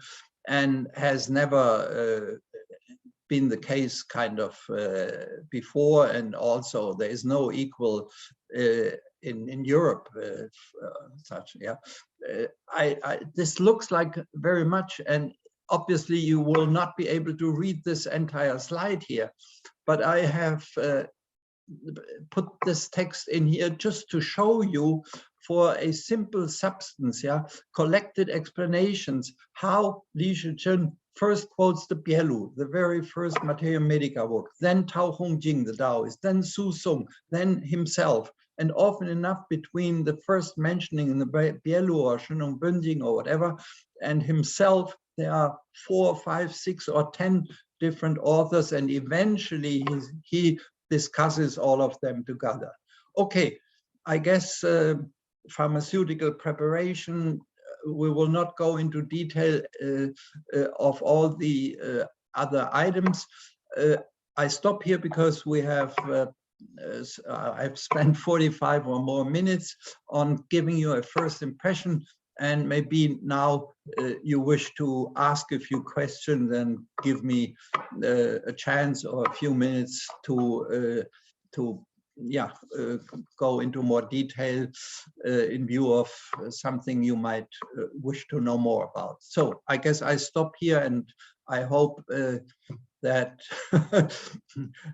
and has never been the case kind of before, and also there is no equal in Europe such. Yeah, this looks like very much, and obviously you will not be able to read this entire slide here, but I have put this text in here just to show you, for a simple substance, yeah, collected explanations how Li Shizhen first quotes the Bielu, the very first Materia Medica work, then Tao Hongjing, the Taoist, then Su Song, then himself. And often enough between the first mentioning in the Bielu or Shenong Benjing or whatever, and himself, there are 4, 5, 6, or 10 different authors, and eventually he discusses all of them together. Okay, I guess pharmaceutical preparation, we will not go into detail of all the other items. I stop here because we have, I've spent 45 or more minutes on giving you a first impression, and maybe now you wish to ask a few questions and give me a chance or a few minutes to go into more detail in view of something you might wish to know more about. So I guess I stop here, and I hope that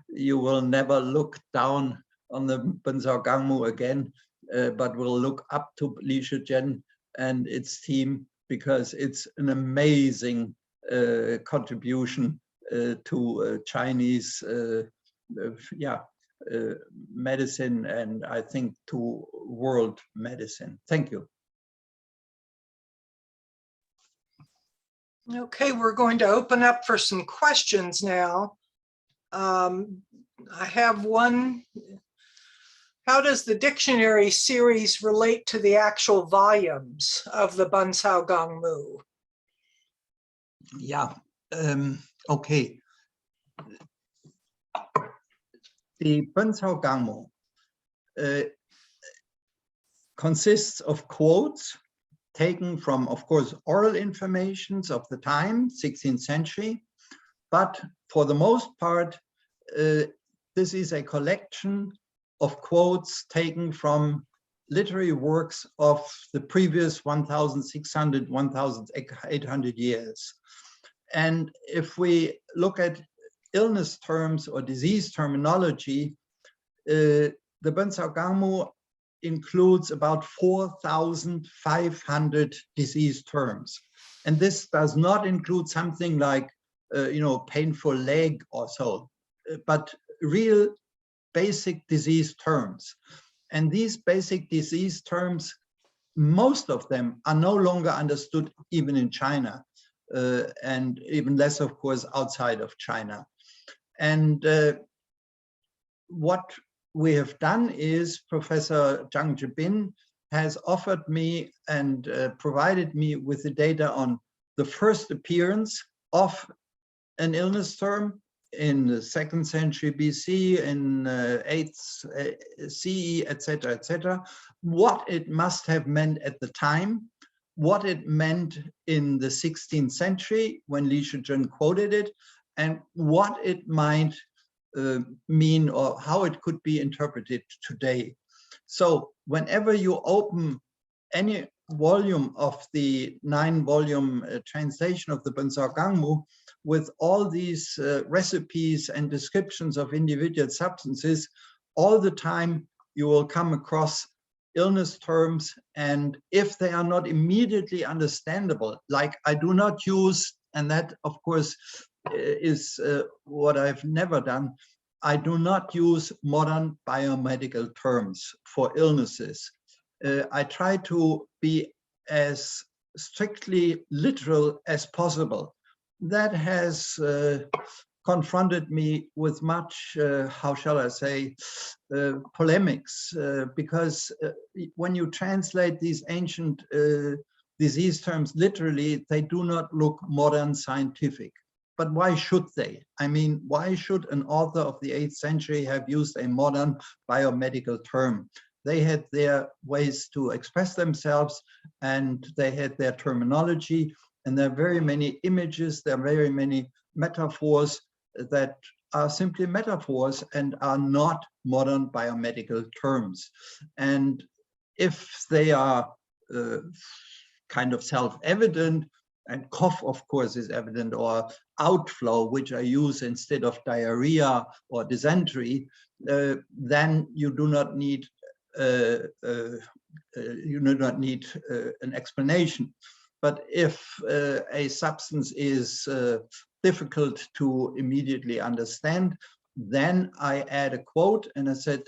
you will never look down on the Ben Cao Gang Mu again, but will look up to Li Shizhen and its team, because it's an amazing contribution to Chinese medicine, and I think to world medicine. Thank you. Okay, we're going to open up for some questions now. I have one. How does the dictionary series relate to the actual volumes of the Ben Cao Gang Mu? Yeah, okay. The Ben Cao Gang Mu consists of quotes taken from, of course, oral informations of the time, 16th century, but for the most part, this is a collection of quotes taken from literary works of the previous 1,600, 1,800 years. And if we look at illness terms or disease terminology, the Ben Cao Gang Mu includes about 4,500 disease terms. And this does not include something like, painful leg or so, but real basic disease terms. And these basic disease terms, most of them are no longer understood even in China, and even less, of course, outside of China. And what we have done is Professor Zhang Zhibin has offered me and provided me with the data on the first appearance of an illness term in the 2nd century BC, in 8th CE, etc., what it must have meant at the time, what it meant in the 16th century when Li Shizhen quoted it, and what it might mean or how it could be interpreted today. So whenever you open any volume of the 9-volume translation of the Ben Cao Gang Mu with all these recipes and descriptions of individual substances, all the time you will come across illness terms, and if they are not immediately understandable, like I do not use, and that of course is what I've never done, I do not use modern biomedical terms for illnesses. I try to be as strictly literal as possible. That has confronted me with much, how shall I say, polemics, because when you translate these ancient disease terms literally, they do not look modern scientific. But why should they? I mean, why should an author of the 8th century have used a modern biomedical term? They had their ways to express themselves, and they had their terminology, and there are very many images, there are very many metaphors that are simply metaphors and are not modern biomedical terms. And if they are kind of self-evident, and cough, of course, is evident, or outflow, which I use instead of diarrhea or dysentery, then you do not need an explanation. But if a substance is difficult to immediately understand, then I add a quote and I said,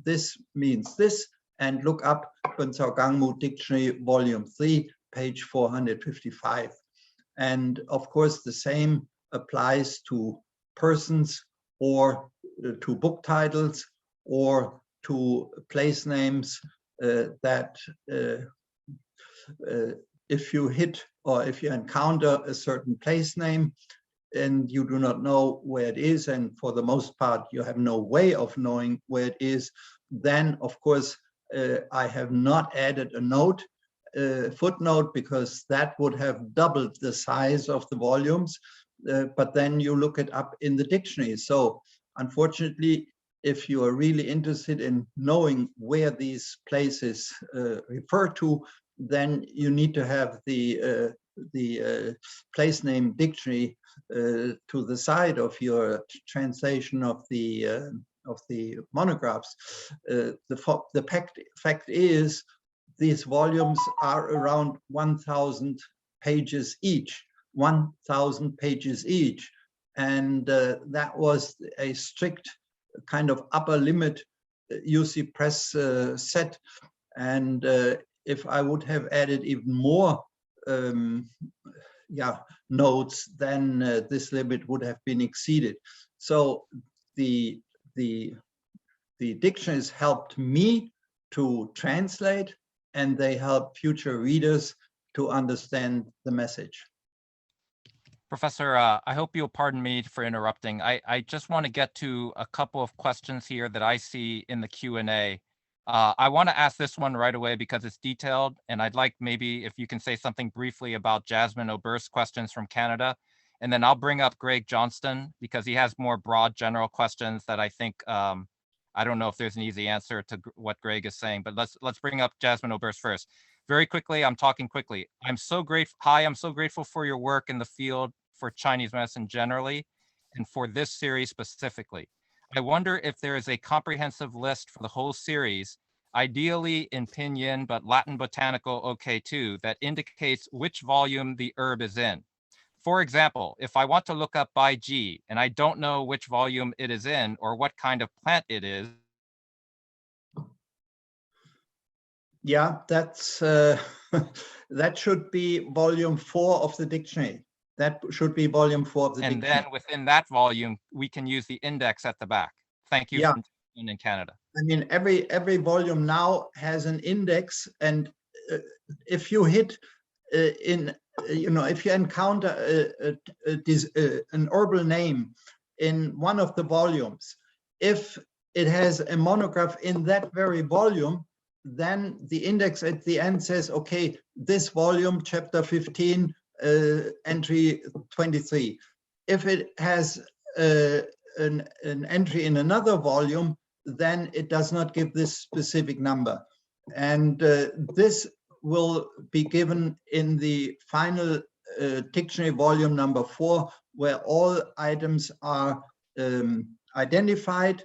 this means this, and look up Ben Cao Gang Mu Dictionary, Volume 3, page 455. And of course, the same applies to persons or to book titles or to place names that if you hit or if you encounter a certain place name and you do not know where it is, and for the most part you have no way of knowing where it is, then of course I have not added a note, footnote, because that would have doubled the size of the volumes, but then you look it up in the dictionary. So unfortunately, if you are really interested in knowing where these places refer to, then you need to have the place name dictionary to the side of your translation of the monographs. The fact is, these volumes are around 1,000 pages each, 1,000 pages each. And that was a strict kind of upper limit UC Press set. And if I would have added even more notes, then this limit would have been exceeded. So the dictionaries helped me to translate, and they help future readers to understand the message. Professor, I hope you'll pardon me for interrupting. I just want to get to a couple of questions here that I see in the Q&A. I want to ask this one right away because it's detailed, and I'd like maybe if you can say something briefly about Jasmine Oberst's questions from Canada, and then I'll bring up Greg Johnston because he has more broad general questions that I think, I don't know if there's an easy answer to what Greg is saying, but let's bring up Jasmine Oberst first. Very quickly, I'm talking quickly. I'm so grateful. Hi, I'm so grateful for your work in the field for Chinese medicine generally, and for this series specifically. I wonder if there is a comprehensive list for the whole series, ideally in pinyin, but Latin botanical okay too, that indicates which volume the herb is in. For example, if I want to look up Bai Ji and I don't know which volume it is in or what kind of plant it is. Yeah, that's that should be volume 4 of the dictionary. That should be volume 4 of the dictionary. And then within that volume, we can use the index at the back. Thank you. Yeah. In Canada. I mean, every volume now has an index, and if you hit if you encounter an herbal name in one of the volumes, if it has a monograph in that very volume, then the index at the end says, okay, this volume, chapter 15, entry 23. if it has an entry in another volume, then it does not give this specific number. And this will be given in the final dictionary volume number 4, where all items are identified,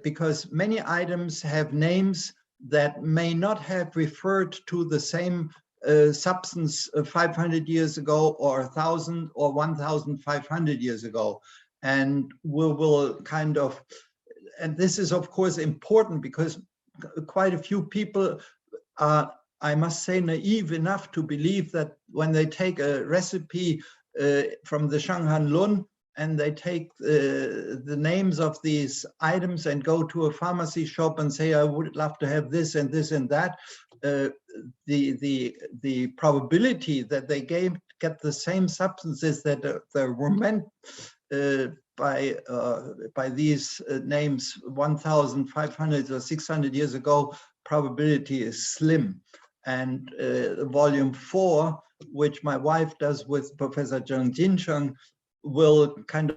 because many items have names that may not have referred to the same substance 500 years ago, or 1,000 or 1,500 years ago. And we will kind of, and this is of course important because quite a few people are, I must say, naive enough to believe that when they take a recipe from the Shanghan Lun and they take the names of these items and go to a pharmacy shop and say, I would love to have this and this and that, the probability that they get the same substances that were meant by these names 1,500 or 600 years ago, probability is slim. And volume 4, which my wife does with Professor Zheng Jincheng, will kind of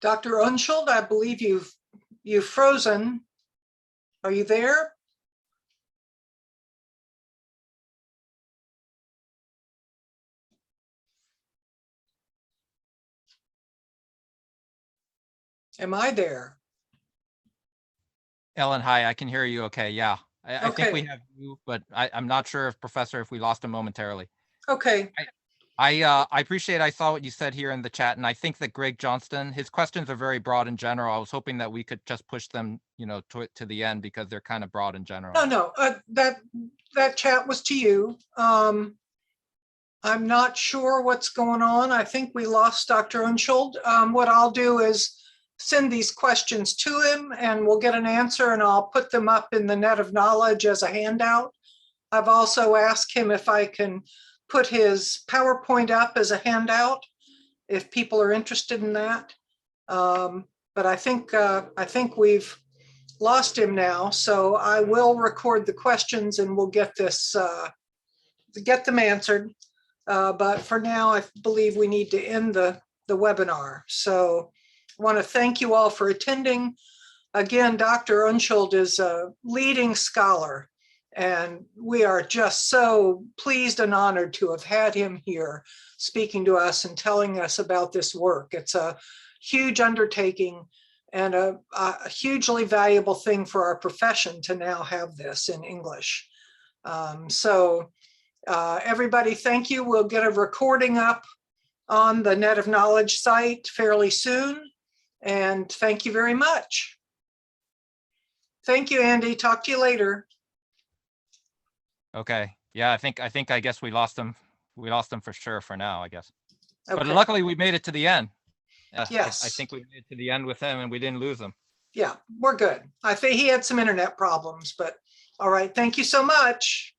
Dr. Unschuld, I believe you've frozen. Are you there? Am I there? Ellen, hi, I can hear you okay, yeah. I think we Okay. have you, but I'm not sure if Professor, if we lost him momentarily. Okay. I appreciate, I saw what you said here in the chat, and I think that Greg Johnston, his questions are very broad in general. I was hoping that we could just push them, you know, to the end because they're kind of broad in general. No, that chat was to you. I'm not sure what's going on. I think we lost Dr. Unschuld. What I'll do is send these questions to him and we'll get an answer, and I'll put them up in the Net of Knowledge as a handout. I've also asked him if I can put his PowerPoint up as a handout, if people are interested in that. But I think we've lost him now, so I will record the questions and we'll get them answered. But for now, I believe we need to end the webinar. So I want to thank you all for attending. Again, Dr. Unschuld is a leading scholar, and we are just so pleased and honored to have had him here speaking to us and telling us about this work. It's a huge undertaking and a hugely valuable thing for our profession to now have this in English. Everybody, thank you. We'll get a recording up on the Net of Knowledge site fairly soon. And thank you very much. Thank you, Andy. Talk to you later. Okay, yeah, I guess we lost him. We lost him for sure for now, I guess. Okay. But luckily we made it to the end. Yes. I think we made it to the end with him and we didn't lose him. Yeah, we're good. I think he had some internet problems, but all right. Thank you so much.